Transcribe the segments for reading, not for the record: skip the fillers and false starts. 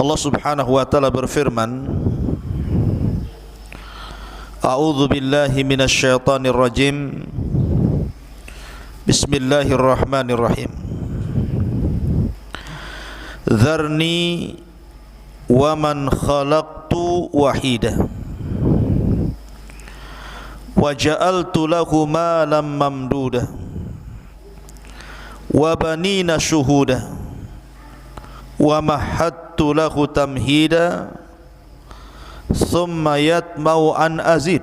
Allah Subhanahu wa taala berfirman, A'udzu billahi minasy syaithanir rajim. Bismillahirrahmanirrahim. Dzarni wa man khalaqtu wahida wa ja'altu lahu malam mamduda wa banina syuhuda wa mahattu lahu tamhida thumma yatma'u an azid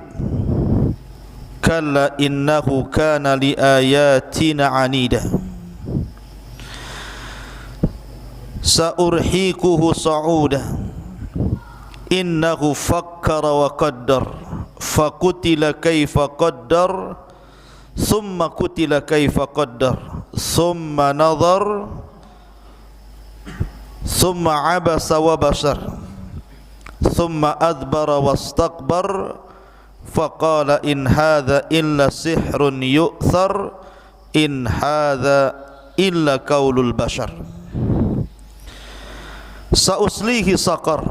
kalla innahu kana li ayatina anida sa'urhikuhu sa'uda innahu fakkara wa qaddar fakutila kaifa qaddar thumma kutila kaifa qaddar thumma nadhar thumma abasa wa basar thumma adbara wastakbar faqala in hadha illa sihrun yu'thar in hadha illa qaulul bashar sa'uslihi saqar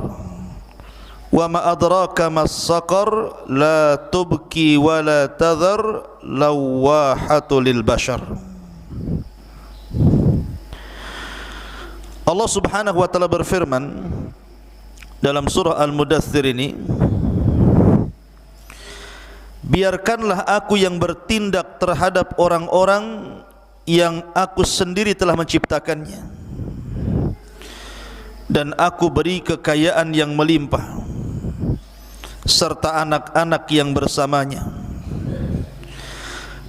wa ma adraka mas saqar la tubki wa la tadhar lawahatu lil bashar. Allah Subhanahu wa taala berfirman dalam surah Al-Mudaththir ini, biarkanlah aku yang bertindak terhadap orang-orang yang aku sendiri telah menciptakannya, dan aku beri kekayaan yang melimpah serta anak-anak yang bersamanya,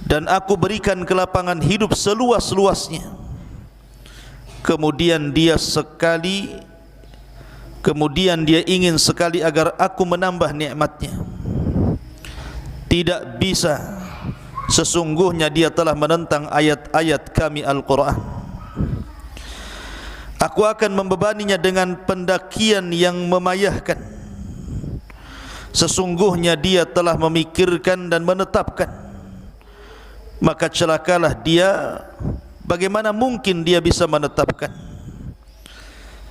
dan aku berikan kelapangan hidup seluas-luasnya. Kemudian dia ingin sekali agar aku menambah nikmatnya. Tidak bisa, sesungguhnya dia telah menentang ayat-ayat kami Al-Quran. Aku akan membebaninya dengan pendakian yang memayahkan. Sesungguhnya dia telah memikirkan dan menetapkan. Maka celakalah dia, bagaimana mungkin dia bisa menetapkan?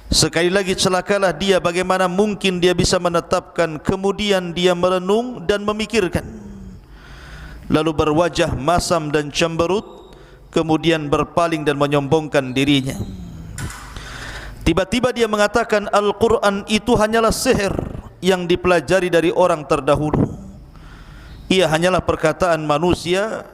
Sekali lagi celakalah dia, bagaimana mungkin dia bisa menetapkan? Kemudian dia merenung dan memikirkan, lalu berwajah masam dan cemberut, kemudian berpaling dan menyombongkan dirinya. Tiba-tiba dia mengatakan Al-Quran itu hanyalah sihir yang dipelajari dari orang terdahulu. Ia hanyalah perkataan manusia,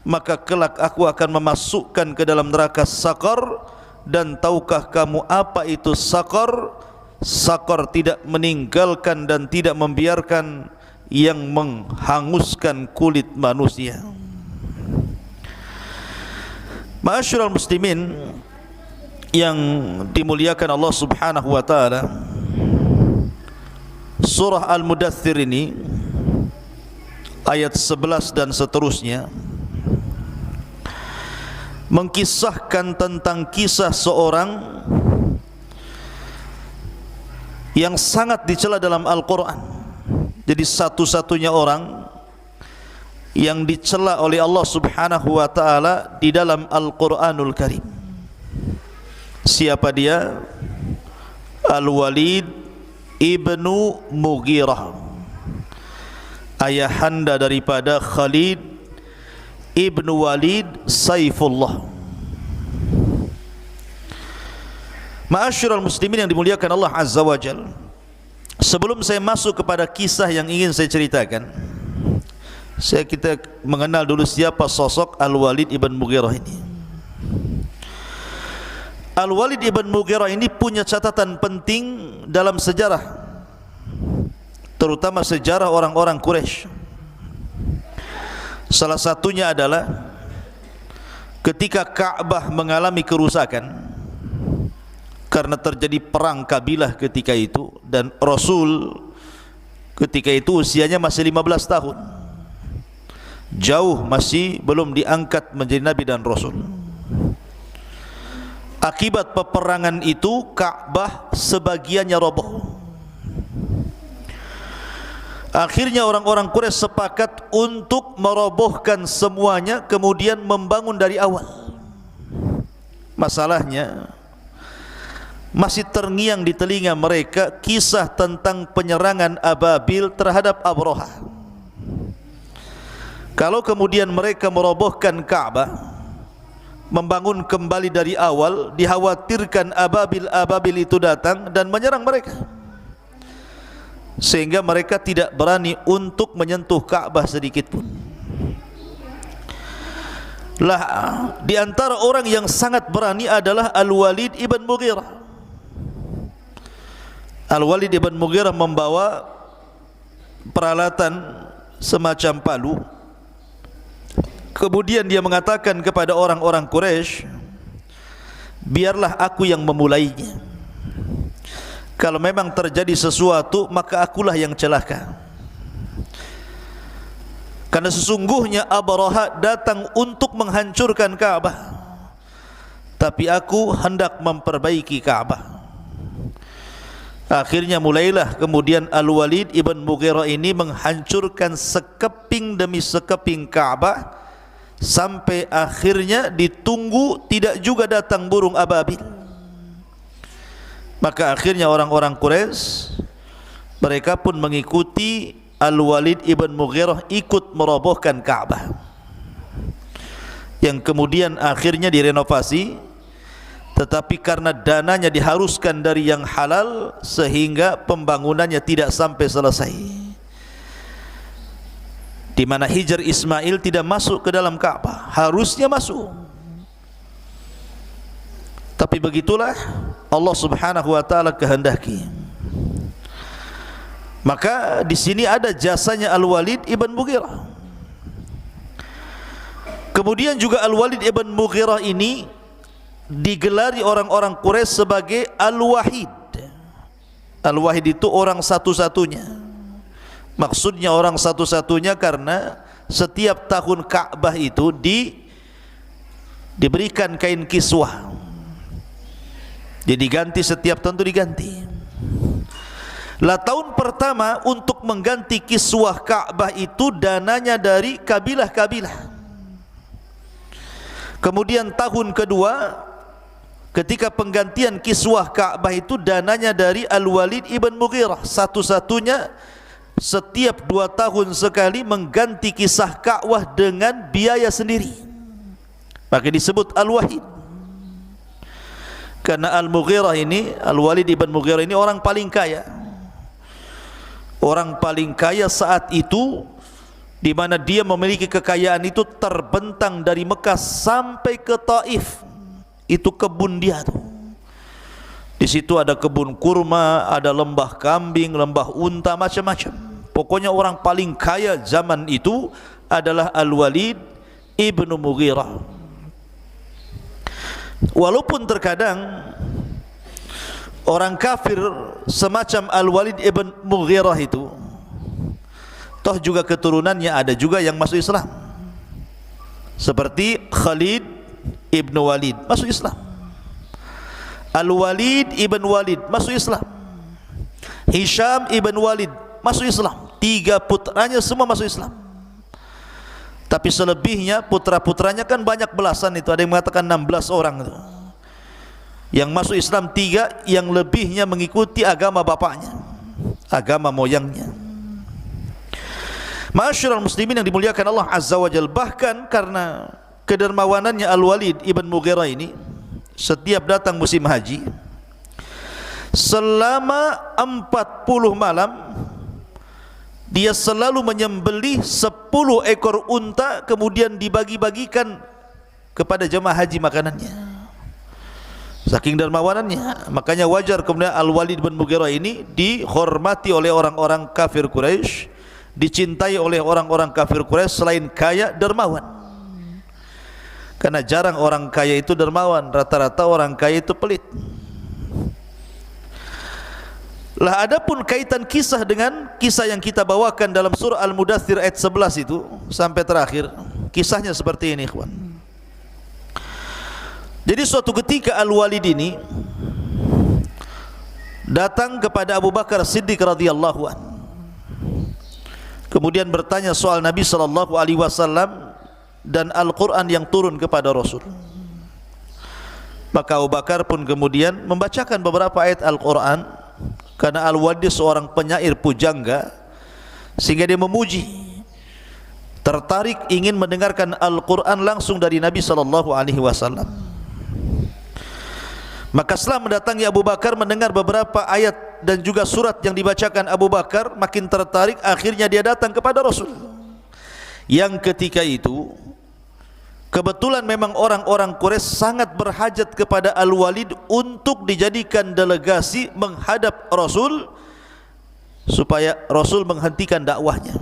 maka kelak aku akan memasukkan ke dalam neraka Saqar. Dan tahukah kamu apa itu Saqar? Saqar tidak meninggalkan dan tidak membiarkan yang menghanguskan kulit manusia. Ma'asyiral muslimin yang dimuliakan Allah Subhanahu wa taala, surah Al-Mudaththir ini ayat 11 dan seterusnya mengkisahkan tentang kisah seorang yang sangat dicela dalam Al-Quran. Jadi satu-satunya orang yang dicela oleh Allah Subhanahu wa ta'ala di dalam Al-Quranul Karim. Siapa dia? Al-Walid ibnu Mughirah, ayahanda daripada Khalid ibnu Walid Saifullah. Ma'asyiral muslimin yang dimuliakan Allah Azza wa Jal, sebelum saya masuk kepada kisah yang ingin saya ceritakan, kita mengenal dulu siapa sosok Al-Walid ibn Mughirah ini. Al-Walid ibn Mughirah ini punya catatan penting dalam sejarah, terutama sejarah orang-orang Quraisy. Salah satunya adalah ketika Ka'bah mengalami kerusakan karena terjadi perang kabilah ketika itu, dan Rasul ketika itu usianya masih 15 tahun, jauh masih belum diangkat menjadi Nabi dan Rasul. Akibat peperangan itu Ka'bah sebagiannya roboh. Akhirnya orang-orang Quraisy sepakat untuk merobohkan semuanya, kemudian membangun dari awal. Masalahnya masih terngiang di telinga mereka kisah tentang penyerangan ababil terhadap Abrahah. Kalau kemudian mereka merobohkan Ka'bah, membangun kembali dari awal, dikhawatirkan ababil itu datang dan menyerang mereka, sehingga mereka tidak berani untuk menyentuh Ka'bah sedikit pun. Lah, di antara orang yang sangat berani adalah Al-Walid ibn Mughirah. Al-Walid ibn Mughirah membawa peralatan semacam palu. Kemudian dia mengatakan kepada orang-orang Quraisy, biarlah aku yang memulainya. Kalau memang terjadi sesuatu, maka akulah yang celaka. Karena sesungguhnya Abrahah datang untuk menghancurkan Ka'bah, tapi aku hendak memperbaiki Ka'bah. Akhirnya mulailah kemudian Al-Walid ibn Mughirah ini menghancurkan sekeping demi sekeping Ka'bah, sampai akhirnya ditunggu tidak juga datang burung ababil. Maka akhirnya orang-orang Quraisy mereka pun mengikuti Al-Walid ibn Mughirah ikut merobohkan Ka'bah, yang kemudian akhirnya direnovasi. Tetapi karena dananya diharuskan dari yang halal, sehingga pembangunannya tidak sampai selesai, di mana Hijr Ismail tidak masuk ke dalam Ka'bah, harusnya masuk. Tapi begitulah Allah Subhanahu wa taala kehendaki. Maka di sini ada jasanya Al-Walid ibn Mughirah. Kemudian juga Al-Walid ibn Mughirah ini digelari orang-orang Quraisy sebagai Al-Wahid. Al-Wahid itu orang satu-satunya. Maksudnya orang satu-satunya karena setiap tahun Ka'bah itu diberikan kain kiswah. Jadi ganti setiap tahun itu diganti. Lah tahun pertama untuk mengganti kiswah Ka'bah itu dananya dari kabilah-kabilah. Kemudian tahun kedua ketika penggantian kiswah Ka'bah itu dananya dari Al-Walid ibn Mughirah, satu-satunya setiap 2 tahun sekali mengganti kisah Ka'bah dengan biaya sendiri. Maka disebut Al-Wahid. Karena Al-Mughirah ini, Al-Walid ibn Mughirah ini orang paling kaya. Orang paling kaya saat itu, di mana dia memiliki kekayaan itu terbentang dari Mekah sampai ke Taif. Itu kebun dia tuh. Di situ ada kebun kurma, ada lembah kambing, lembah unta, macam-macam. Pokoknya orang paling kaya zaman itu adalah Al-Walid ibn Mughirah. Walaupun terkadang orang kafir semacam Al-Walid ibn Mughirah itu, toh juga keturunannya ada juga yang masuk Islam, seperti Khalid ibn Walid masuk Islam, Al-Walid ibn Walid masuk Islam, Hisham ibn Walid masuk Islam. 3 putranya semua masuk Islam. Tapi selebihnya putra-putranya kan banyak belasan itu, ada yang mengatakan 16 orang itu. Yang masuk Islam 3, yang lebihnya mengikuti agama bapaknya, agama moyangnya. Ma'asyiral muslimin yang dimuliakan Allah Azza wa Jalla, bahkan karena kedermawanannya Al-Walid ibn Mughirah ini, setiap datang musim haji, selama 40 malam dia selalu menyembelih 10 ekor unta, kemudian dibagi-bagikan kepada jemaah haji makanannya. Saking dermawanannya, makanya wajar kemudian Al-Walid bin Mughirah ini dihormati oleh orang-orang kafir Quraisy, dicintai oleh orang-orang kafir Quraisy. Selain kaya, dermawan. Karena jarang orang kaya itu dermawan, rata-rata orang kaya itu pelit. Lah adapun kaitan kisah dengan kisah yang kita bawakan dalam surah Al-Mudaththir ayat 11 itu sampai terakhir, kisahnya seperti ini, ikhwan. Jadi suatu ketika Al-Walid ini datang kepada Abu Bakar Siddiq radhiyallahu anhu, kemudian bertanya soal Nabi sallallahu alaihi wasallam dan Al-Quran yang turun kepada Rasul. Maka Abu Bakar pun kemudian membacakan beberapa ayat Al-Quran, karena Al-Walid seorang penyair pujangga, sehingga dia memuji, tertarik ingin mendengarkan Al-Quran langsung dari Nabi SAW. Maka setelah mendatangi Abu Bakar, mendengar beberapa ayat dan juga surat yang dibacakan Abu Bakar, makin tertarik. Akhirnya dia datang kepada Rasul, yang ketika itu kebetulan memang orang-orang Quraisy sangat berhajat kepada Al-Walid untuk dijadikan delegasi menghadap Rasul, supaya Rasul menghentikan dakwahnya.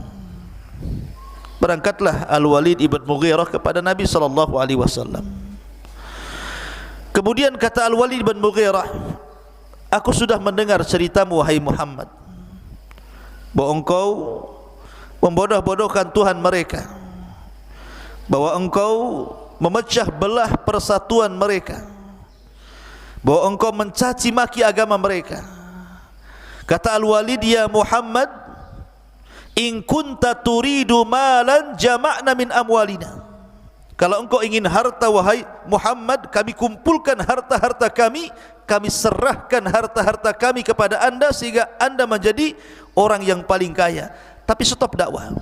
Berangkatlah Al-Walid ibn Mughirah kepada Nabi SAW. Kemudian kata Al-Walid ibn Mughirah, aku sudah mendengar ceritamu wahai Muhammad, bahwa engkau membodoh-bodohkan Tuhan mereka, bahwa engkau memecah belah persatuan mereka, bahwa engkau mencaci maki agama mereka. Kata Al-Walid, ya Muhammad, in kunta turidu malan jama'na min amwalina. Kalau engkau ingin harta wahai Muhammad, kami kumpulkan harta-harta kami, kami serahkan harta-harta kami kepada anda, sehingga anda menjadi orang yang paling kaya. Tapi stop dakwah.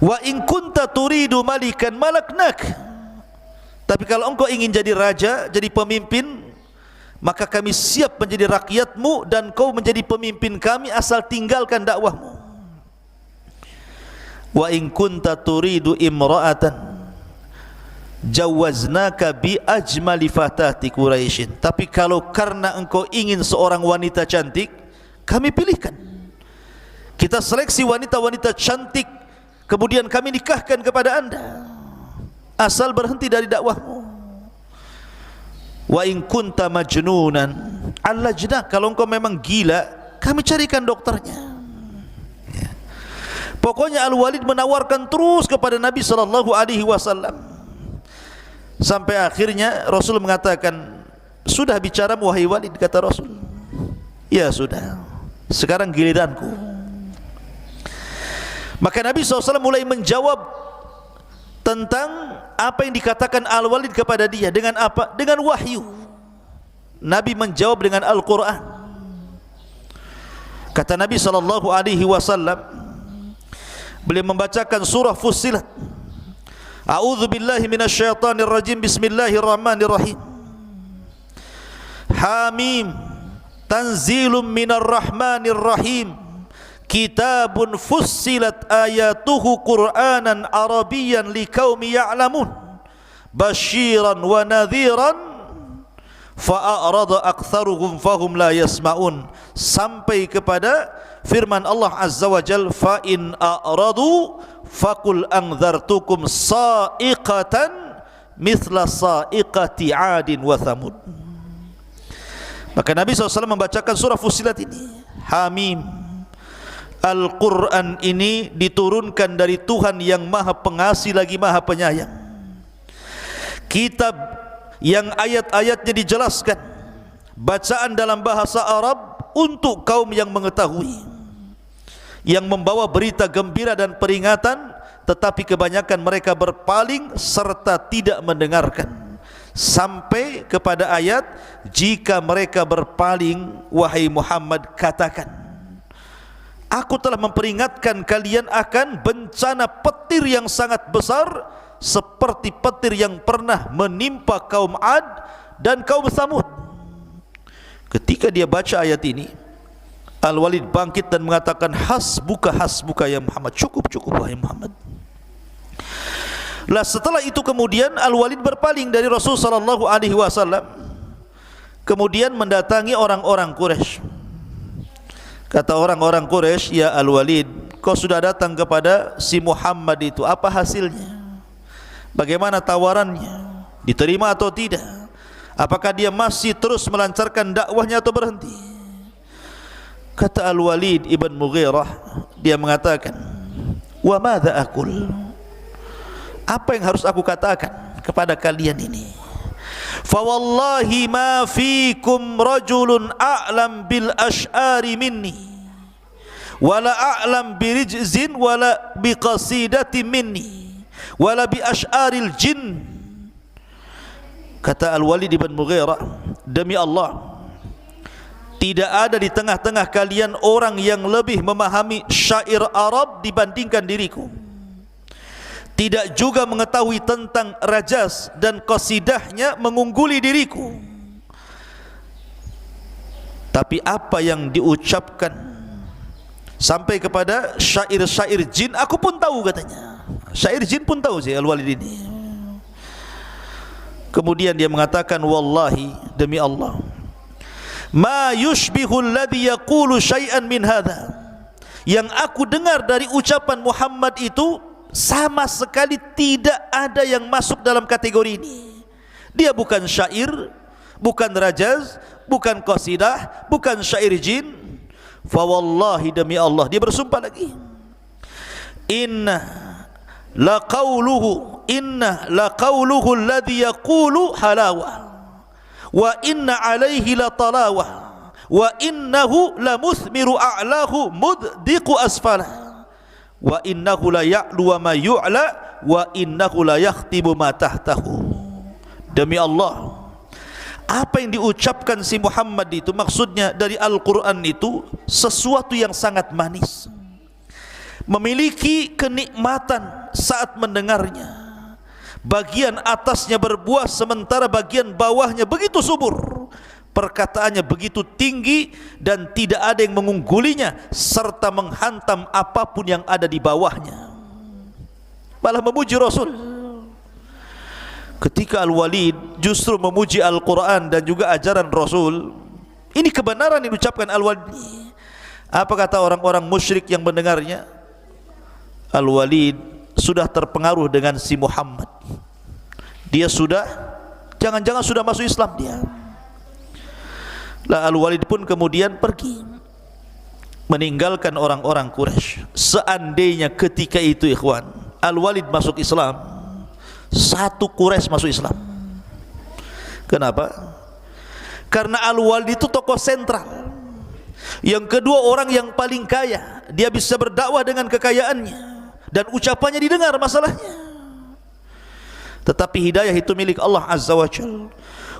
Wa in kunta turidu malikan malaknak. Tapi kalau engkau ingin jadi raja, jadi pemimpin, maka kami siap menjadi rakyatmu dan kau menjadi pemimpin kami, asal tinggalkan dakwahmu. Wa in kunta turidu imra'atan jawaznaka bi ajmali fatati Quraisyin. Tapi kalau karena engkau ingin seorang wanita cantik, kami pilihkan, kita seleksi wanita-wanita cantik, kemudian kami nikahkan kepada anda, asal berhenti dari dakwahmu. Wa in kunta majnunan allajna, kalau engkau memang gila, kami carikan dokternya. Pokoknya Al-Walid menawarkan terus kepada Nabi SAW, sampai akhirnya Rasul mengatakan, sudah bicara wahai Walid? Kata Rasul, ya sudah, sekarang giliranku. Maka Nabi SAW mulai menjawab tentang apa yang dikatakan Al-Walid kepada dia. Dengan apa? Dengan wahyu. Nabi menjawab dengan Al-Quran. Kata Nabi SAW, beliau membacakan surah Fussilat. A'udzu billahi minasyaitonir rajim. Bismillahirrahmanirrahim. Hamim, tanzilum minar rahmanir rahim. Kitabun fussilat ayatuhu Qur'anan Arabiyyan liqaumi ya'lamun. Basyiran wa nadhiran fa'arada aktsaruhum fahum la yasma'un. Sampai kepada firman Allah Azza wa Jal, fa in a'radu faqul anzartukum sa'iqatan mithla sa'iqati 'adin wa thamud. Maka Nabi SAW membacakan surah Fussilat ini. Hamim, Al-Quran ini diturunkan dari Tuhan yang maha pengasih lagi maha penyayang. Kitab yang ayat-ayatnya dijelaskan, bacaan dalam bahasa Arab untuk kaum yang mengetahui, yang membawa berita gembira dan peringatan, tetapi kebanyakan mereka berpaling serta tidak mendengarkan. Sampai kepada ayat, jika mereka berpaling, wahai Muhammad, katakan, aku telah memperingatkan kalian akan bencana petir yang sangat besar, seperti petir yang pernah menimpa kaum Ad dan kaum Tsamud. Ketika dia baca ayat ini, Al-Walid bangkit dan mengatakan, hasbuka hasbuka ya Muhammad, cukup cukup wahai Muhammad. Lah setelah itu kemudian Al-Walid berpaling dari Rasul sallallahu alaihi wasallam, kemudian mendatangi orang-orang Quraisy. Kata orang-orang Quraisy, ya Al-Walid, kau sudah datang kepada si Muhammad itu, apa hasilnya? Bagaimana tawarannya? Diterima atau tidak? Apakah dia masih terus melancarkan dakwahnya atau berhenti? Kata Al-Walid ibn Mughirah, dia mengatakan, wa madza aqul? Apa yang harus aku katakan kepada kalian ini? Fa wallahi ma fikum rajulun a'lam bil ash'ari minni wala a'lam bi rijzin wala bi qasidati minni wala bi ash'aril jin. Kata Al-Walid bin Mughirah, demi Allah, tidak ada di tengah-tengah kalian orang yang lebih memahami syair Arab dibandingkan diriku. Tidak juga mengetahui tentang rajaz dan qasidahnya mengungguli diriku. Tapi apa yang diucapkan sampai kepada syair-syair jin, aku pun tahu katanya. Syair jin pun tahu si Al-Walid ini. Kemudian dia mengatakan, wallahi, demi Allah, ma yushbihu alladhi yaqulu syai'an min hadha. Yang aku dengar dari ucapan Muhammad itu sama sekali tidak ada yang masuk dalam kategori ini. Dia bukan syair, bukan rajaz, bukan qasidah, bukan syair jin. Fa wallahi, demi Allah, dia bersumpah lagi, inna laqauluhu alladhi yaqulu halawa wa inna alaihi la talawa wa innahu la muthmiru a'lahu muddiqu asfala wa innahu la ya'lu wa ma yu'la wa innahu la yakhtibu ma tahtahu. Demi Allah, apa yang diucapkan si Muhammad itu, maksudnya dari Al-Quran itu, sesuatu yang sangat manis, memiliki kenikmatan saat mendengarnya. Bagian atasnya berbuah sementara bagian bawahnya begitu subur. Perkataannya begitu tinggi dan tidak ada yang mengunggulinya, serta menghantam apapun yang ada di bawahnya. Malah memuji Rasul. Ketika Al-Walid justru memuji Al-Quran dan juga ajaran Rasul, ini kebenaran yang diucapkan Al-Walid. Apa kata orang-orang musyrik yang mendengarnya? Al-Walid sudah terpengaruh dengan si Muhammad. Dia sudah, jangan-jangan sudah masuk Islam dia. Lah Al-Walid pun kemudian pergi meninggalkan orang-orang Quraisy. Seandainya ketika itu ikhwan, Al-Walid masuk Islam, satu Quraisy masuk Islam. Kenapa? Karena Al-Walid itu tokoh sentral. Yang kedua, orang yang paling kaya. Dia bisa berdakwah dengan kekayaannya dan ucapannya didengar masalahnya. Tetapi hidayah itu milik Allah Azza wa Jalla.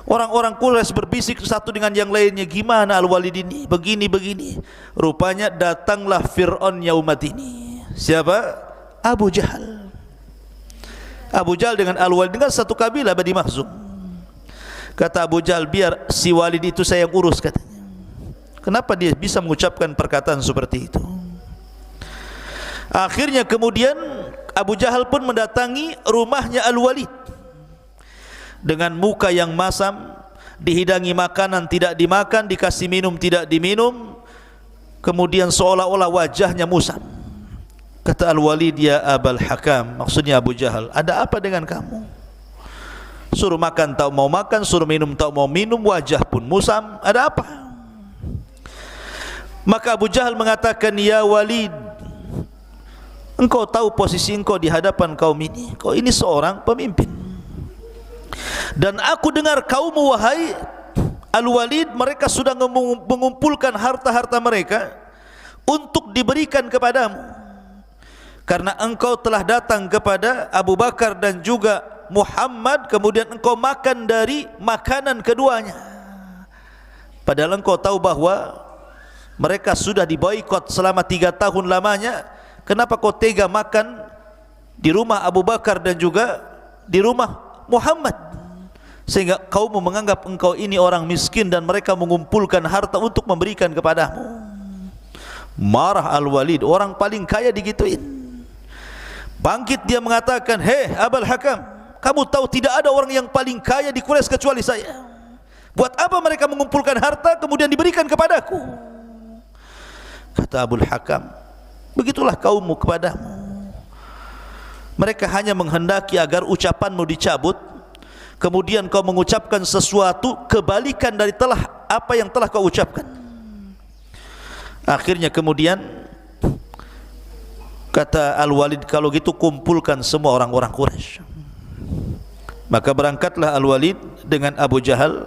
Orang-orang Quraisy berbisik satu dengan yang lainnya, gimana Al-Walid ini begini-begini. Rupanya datanglah Fir'aun yaumat ini. Siapa? Abu Jahal. Abu Jahal dengan Al-Walid dengan satu kabilah, Bani Makhzum. Kata Abu Jahal, biar si Walid itu saya yang urus, katanya. Kenapa dia bisa mengucapkan perkataan seperti itu? Akhirnya kemudian Abu Jahal pun mendatangi rumahnya Al-Walid dengan muka yang masam, dihidangi makanan tidak dimakan, dikasih minum tidak diminum, kemudian seolah-olah wajahnya musam. Kata Al-Walid, ya Abal Hakam, maksudnya Abu Jahal, ada apa dengan kamu? Suruh makan tak mau makan, suruh minum tak mau minum, wajah pun musam, ada apa? Maka Abu Jahal mengatakan, ya Walid, engkau tahu posisi engkau di hadapan kaum ini. Kau ini seorang pemimpin. Dan aku dengar kaummu, wahai Al-Walid, mereka sudah mengumpulkan harta-harta mereka untuk diberikan kepadamu. Karena engkau telah datang kepada Abu Bakar dan juga Muhammad, kemudian engkau makan dari makanan keduanya. Padahal engkau tahu bahwa mereka sudah diboikot selama 3 tahun lamanya. Kenapa kau tega makan di rumah Abu Bakar dan juga di rumah Muhammad, sehingga kaum menganggap engkau ini orang miskin dan mereka mengumpulkan harta untuk memberikan kepadamu? Marah Al-Walid, orang paling kaya digituin. Bangkit dia mengatakan, hei Abul Hakam, kamu tahu tidak ada orang yang paling kaya di Quraisy kecuali saya. Buat apa mereka mengumpulkan harta kemudian diberikan kepadaku? Kata Abul Hakam, begitulah kaummu kepadamu. Mereka hanya menghendaki agar ucapanmu dicabut, kemudian kau mengucapkan sesuatu kebalikan dari apa yang telah kau ucapkan. Akhirnya kemudian kata Al-Walid, kalau gitu kumpulkan semua orang-orang Quraisy. Maka berangkatlah Al-Walid dengan Abu Jahal.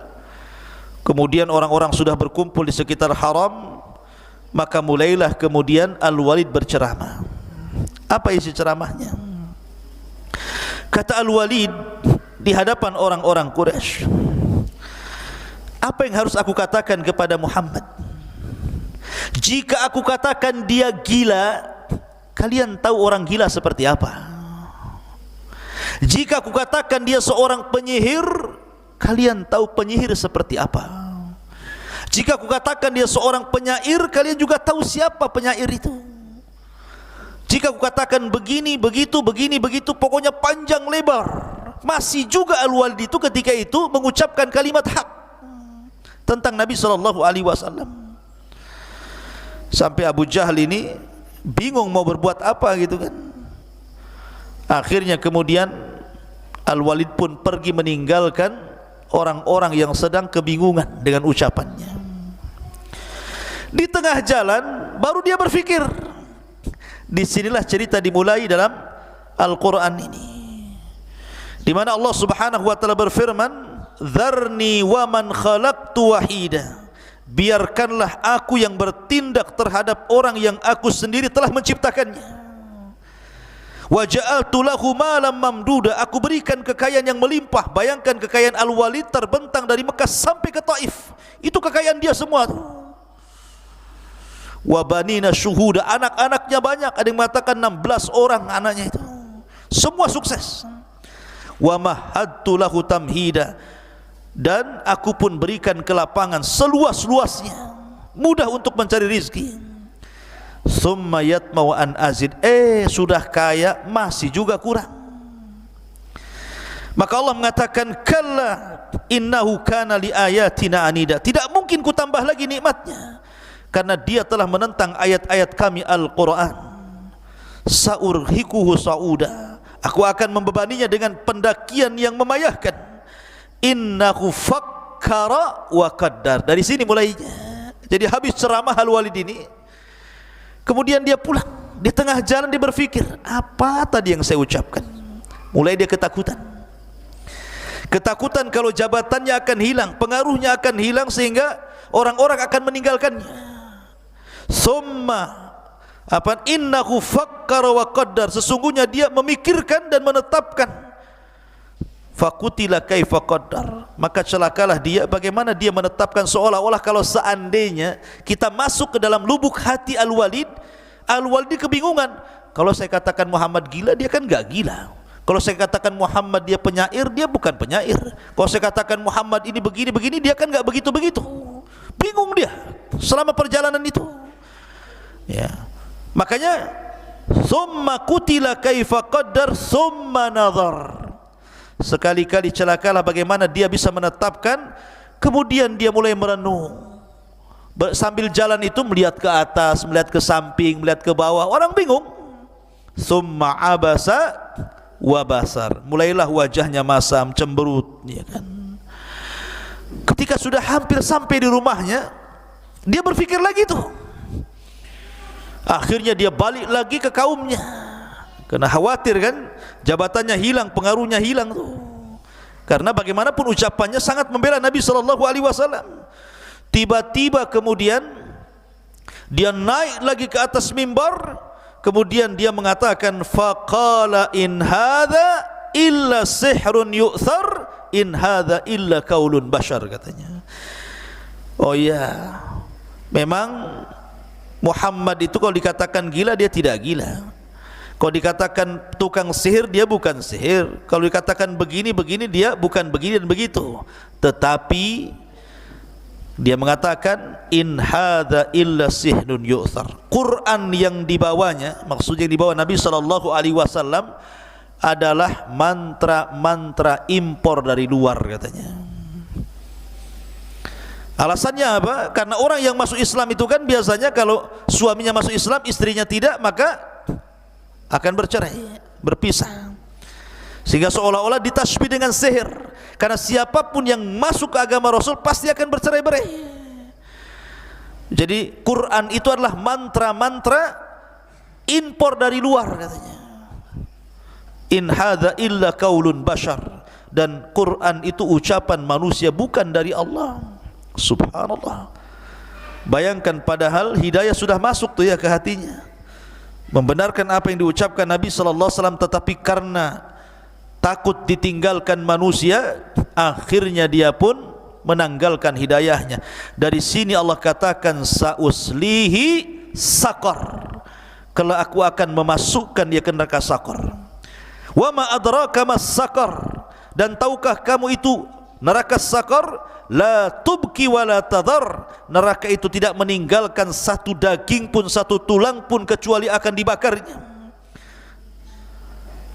Kemudian orang-orang sudah berkumpul di sekitar haram. Maka mulailah kemudian Al-Walid berceramah. Apa isi ceramahnya? Kata Al-Walid, di hadapan orang-orang Quraisy. Apa yang harus aku katakan kepada Muhammad? Jika aku katakan dia gila, kalian tahu orang gila seperti apa? Jika aku katakan dia seorang penyihir, kalian tahu penyihir seperti apa? Jika aku katakan dia seorang penyair, kalian juga tahu siapa penyair itu. Jika aku katakan begini, begitu, begini, begitu, pokoknya panjang lebar, masih juga Al-Walid itu ketika itu mengucapkan kalimat hak tentang Nabi SAW. Sampai Abu Jahal ini bingung mau berbuat apa gitu kan. Akhirnya kemudian Al-Walid pun pergi meninggalkan orang-orang yang sedang kebingungan dengan ucapannya. Di tengah jalan baru dia berfikir. Disinilah cerita dimulai dalam Al-Quran ini, di mana Allah Subhanahu wa taala berfirman, "Dzarni wa man khalaqtu wahida." Biarkanlah aku yang bertindak terhadap orang yang aku sendiri telah menciptakannya. Wa ja'altu lahu malam mamduda. Aku berikan kekayaan yang melimpah. Bayangkan kekayaan Al-Walid terbentang dari Mekah sampai ke Taif. Itu kekayaan dia semua. Wa banina syuhuda. Anak-anaknya banyak. Ada yang mengatakan 16 orang anaknya itu. Semua sukses. Wa mahadtu lahu tamhida. Dan aku pun berikan kelapangan seluas-luasnya, mudah untuk mencari rizki. Summa yatma'u an azid. Sudah kaya masih juga kurang. Maka Allah mengatakan, kalla innahu kana li ayatina anida. Tidak mungkin ku tambah lagi nikmatnya, karena dia telah menentang ayat-ayat kami Al-Quran. Sa'urhikuhu sa'uda. Aku akan membebaninya dengan pendakian yang memayahkan. Innahu fakkara wa qaddar. Dari sini mulainya. Jadi habis ceramah Al-Walid ini, kemudian dia pulang. Di tengah jalan dia berfikir, apa tadi yang saya ucapkan? Mulai dia ketakutan. Ketakutan kalau jabatannya akan hilang, pengaruhnya akan hilang, sehingga orang-orang akan meninggalkannya. Summa innahu fakkara wa qaddar. Sesungguhnya dia memikirkan dan menetapkan. Fakutila kaifa qaddar. Maka celakalah dia, bagaimana dia menetapkan, seolah-olah kalau seandainya kita masuk ke dalam lubuk hati Al-Walid, Al-Walid kebingungan. Kalau saya katakan Muhammad gila, dia kan enggak gila. Kalau saya katakan Muhammad dia penyair, dia bukan penyair. Kalau saya katakan Muhammad ini begini-begini, dia kan enggak begitu-begitu. Bingung dia selama perjalanan itu. Ya. Makanya summa kutila kaifa qaddar summa nazar. Sekali-kali celakalah bagaimana dia bisa menetapkan. Kemudian dia mulai merenung. Sambil jalan itu melihat ke atas, melihat ke samping, melihat ke bawah. Orang bingung. Summa abasa wa basar. Mulailah wajahnya masam, cemberut, ya kan. Ketika sudah hampir sampai di rumahnya, dia berpikir lagi tuh. Akhirnya dia balik lagi ke kaumnya, karena khawatir kan, jabatannya hilang, pengaruhnya hilang tuh. Karena bagaimanapun ucapannya sangat membela Nabi SAW. Tiba-tiba kemudian dia naik lagi ke atas mimbar. Kemudian dia mengatakan, faqala in hadza illa sihrun yu'thar, in hadza illa qaulun bashar, katanya. Oh ya, memang Muhammad itu kalau dikatakan gila, dia tidak gila. Kalau dikatakan tukang sihir, dia bukan sihir. Kalau dikatakan begini-begini, dia bukan begini dan begitu. Tetapi dia mengatakan, in hadza illa sihrun yu'thar. Quran yang dibawanya, maksudnya yang dibawa Nabi SAW, adalah mantra-mantra impor dari luar, katanya. Alasannya apa? Karena orang yang masuk Islam itu kan biasanya kalau suaminya masuk Islam, istrinya tidak, maka akan bercerai, berpisah. Sehingga seolah-olah ditasbih dengan sihir. Karena siapapun yang masuk ke agama Rasul pasti akan bercerai-berai. Jadi Quran itu adalah mantra-mantra impor dari luar, katanya. In hadza illa qaulun bashar. Dan Quran itu ucapan manusia, bukan dari Allah. Subhanallah. Bayangkan, padahal hidayah sudah masuk tuh ya ke hatinya, membenarkan apa yang diucapkan Nabi SAW, tetapi karena takut ditinggalkan manusia, akhirnya dia pun menanggalkan hidayahnya. Dari sini Allah katakan sauslihi saqar, kelak aku akan memasukkan dia ke neraka saqar. Wa ma adraka mas saqar, dan tahukah kamu itu neraka saqar? La tubki wa la tadhar, neraka itu tidak meninggalkan satu daging pun, satu tulang pun, kecuali akan dibakarnya.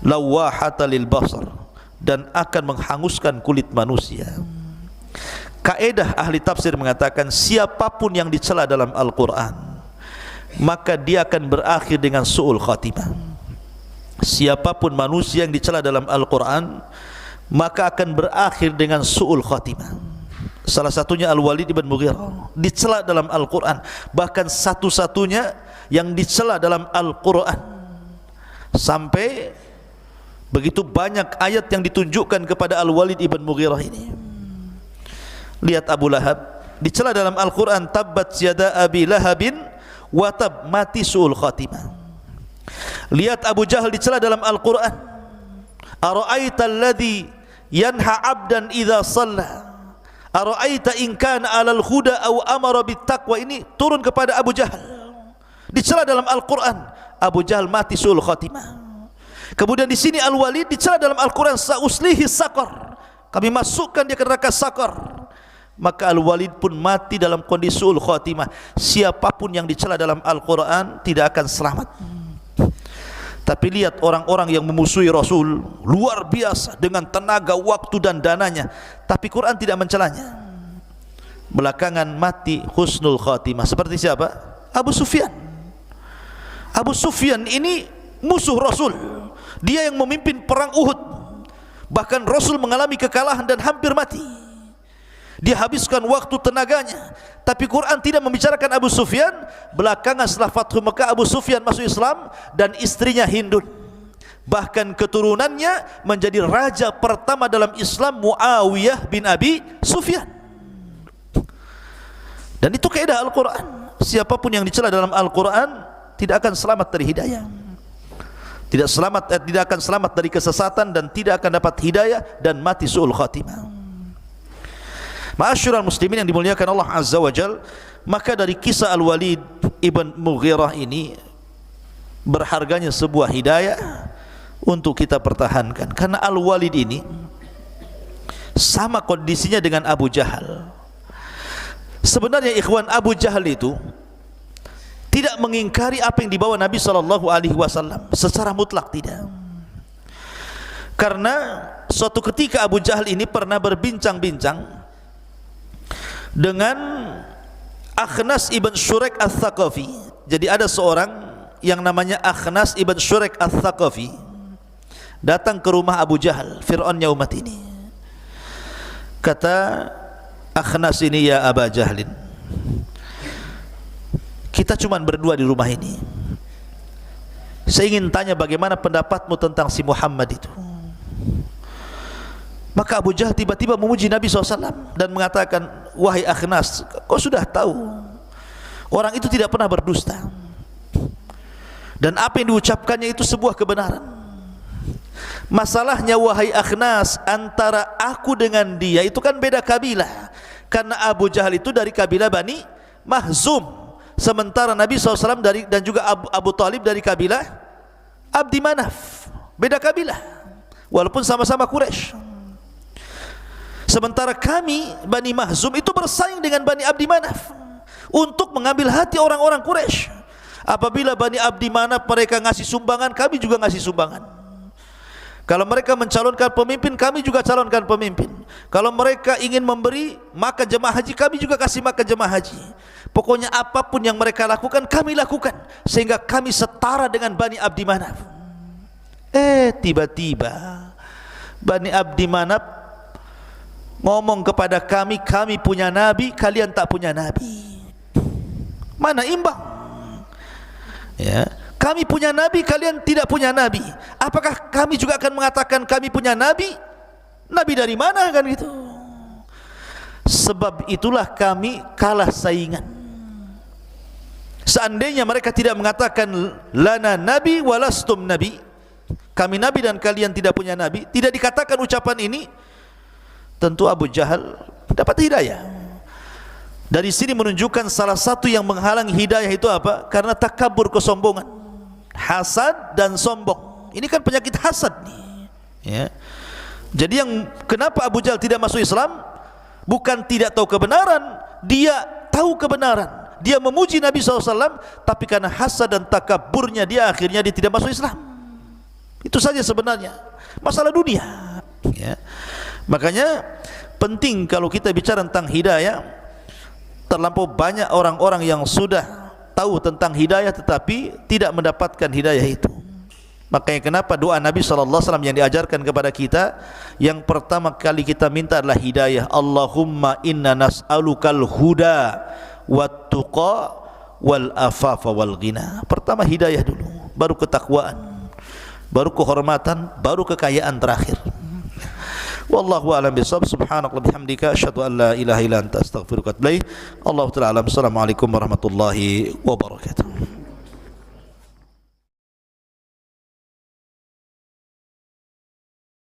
Lawahata lil basar, dan akan menghanguskan kulit manusia. Kaedah ahli tafsir mengatakan siapapun yang dicela dalam Al-Quran, maka dia akan berakhir dengan su'ul khatimah. Siapapun manusia yang dicela dalam Al-Quran, maka akan berakhir dengan su'ul khatimah. Salah satunya Al-Walid ibn Mughirah dicela dalam Al-Quran, bahkan satu-satunya yang dicela dalam Al-Quran. Sampai begitu banyak ayat yang ditunjukkan kepada Al-Walid ibn Mughirah ini. Lihat Abu Lahab dicela dalam Al-Quran, tabbat yada abi lahabin wa tab, mati su'ul khatimah. Lihat Abu Jahal dicela dalam Al-Quran, ara'aita alladhi yanha abdan idha salla, ara'aita in kana 'alal huda aw amara bittaqwa. Ini turun kepada Abu Jahal, dicela dalam Al-Quran. Abu Jahal mati su'ul khatimah. Kemudian di sini Al-Walid dicela dalam Al-Quran, sauslihi saqar, kami masukkan dia ke neraka saqar. Maka Al-Walid pun mati dalam kondisi su'ul khatimah. Siapapun yang dicela dalam Al-Quran tidak akan selamat. Tapi lihat orang-orang yang memusuhi Rasul luar biasa dengan tenaga, waktu dan dananya, tapi Quran tidak mencelanya. Belakangan mati husnul khatimah. Seperti siapa? Abu Sufyan. Abu Sufyan ini musuh Rasul. Dia yang memimpin perang Uhud. Bahkan Rasul mengalami kekalahan dan hampir mati. Dia habiskan waktu tenaganya, tapi Quran tidak membicarakan Abu Sufyan. Belakangan setelah Fathu Mekah, Abu Sufyan masuk Islam dan istrinya Hindun. Bahkan keturunannya menjadi raja pertama dalam Islam, Muawiyah bin Abi Sufyan. Dan itu kaidah Al-Quran. Siapapun yang dicela dalam Al-Quran tidak akan selamat dari hidayah, tidak akan selamat dari kesesatan, dan tidak akan dapat hidayah dan mati su'ul khatimah. Ma'asyiral muslimin yang dimuliakan Allah Azza wa Jal, maka dari kisah Al-Walid ibn Mughirah ini berharganya sebuah hidayah untuk kita pertahankan. Karena Al-Walid ini sama kondisinya dengan Abu Jahal. Sebenarnya ikhwan, Abu Jahal itu tidak mengingkari apa yang dibawa Nabi SAW secara mutlak, tidak. Karena suatu ketika Abu Jahal ini pernah berbincang-bincang dengan Akhnas ibn Syurek al-Thaqafi. Jadi ada seorang yang namanya Akhnas ibn Syurek al-Thaqafi datang ke rumah Abu Jahal, Fir'aunnya umat ini. Kata Akhnas ini, ya Aba Jahlin, kita cuma berdua di rumah ini, saya ingin tanya bagaimana pendapatmu tentang si Muhammad itu. Maka Abu Jahal tiba-tiba memuji Nabi SAW dan mengatakan, wahai Akhnas, kau sudah tahu orang itu tidak pernah berdusta, dan apa yang diucapkannya itu sebuah kebenaran. Masalahnya wahai Akhnas, antara aku dengan dia itu kan beda kabilah. Karena Abu Jahal itu dari kabilah Bani Mahzum, sementara Nabi SAW dan juga Abu Talib dari kabilah Abdi Manaf. Beda kabilah walaupun sama-sama Quraisy. Sementara kami Bani Mahzum itu bersaing dengan Bani Abdi Manaf untuk mengambil hati orang-orang Quraisy. Apabila Bani Abdi Manaf mereka ngasih sumbangan, kami juga ngasih sumbangan. Kalau mereka mencalonkan pemimpin, kami juga calonkan pemimpin. Kalau mereka ingin memberi maka jemaah haji, kami juga kasih maka jemaah haji. Pokoknya apapun yang mereka lakukan, kami lakukan, sehingga kami setara dengan Bani Abdi Manaf. Tiba-tiba Bani Abdi Manaf ngomong kepada kami, kami punya nabi, kalian tak punya nabi. Mana imbang? Ya, kami punya nabi, kalian tidak punya nabi. Apakah kami juga akan mengatakan kami punya nabi? Nabi dari mana kan gitu? Sebab itulah kami kalah saingan. Seandainya mereka tidak mengatakan lana nabi walastum nabi, kami nabi dan kalian tidak punya nabi, tidak dikatakan ucapan ini, tentu Abu Jahal dapat hidayah. Dari sini menunjukkan salah satu yang menghalangi hidayah itu apa? Karena takabur, kesombongan, hasad dan sombong. Ini kan penyakit hasad nih, ya. Jadi yang kenapa Abu Jahal tidak masuk Islam, bukan tidak tahu kebenaran, dia tahu kebenaran, dia memuji Nabi SAW, tapi karena hasad dan takaburnya dia akhirnya dia tidak masuk Islam. Itu saja sebenarnya masalah dunia, ya. Makanya penting kalau kita bicara tentang hidayah, terlampau banyak orang-orang yang sudah tahu tentang hidayah tetapi tidak mendapatkan hidayah itu. Makanya kenapa doa Nabi SAW yang diajarkan kepada kita, yang pertama kali kita minta adalah hidayah. Allahumma inna nas'alukal huda wat tuqa wal afafa wal ghina. Pertama hidayah dulu, baru ketakwaan, baru kehormatan, baru kekayaan terakhir. Wallahu a'lam bishawab. Subhanallah bihamdika asyhadu an la ilaha illa anta astaghfiruka wa atubu ilaik. Allahu ta'ala alam. Assalamualaikum warahmatullahi wabarakatuh.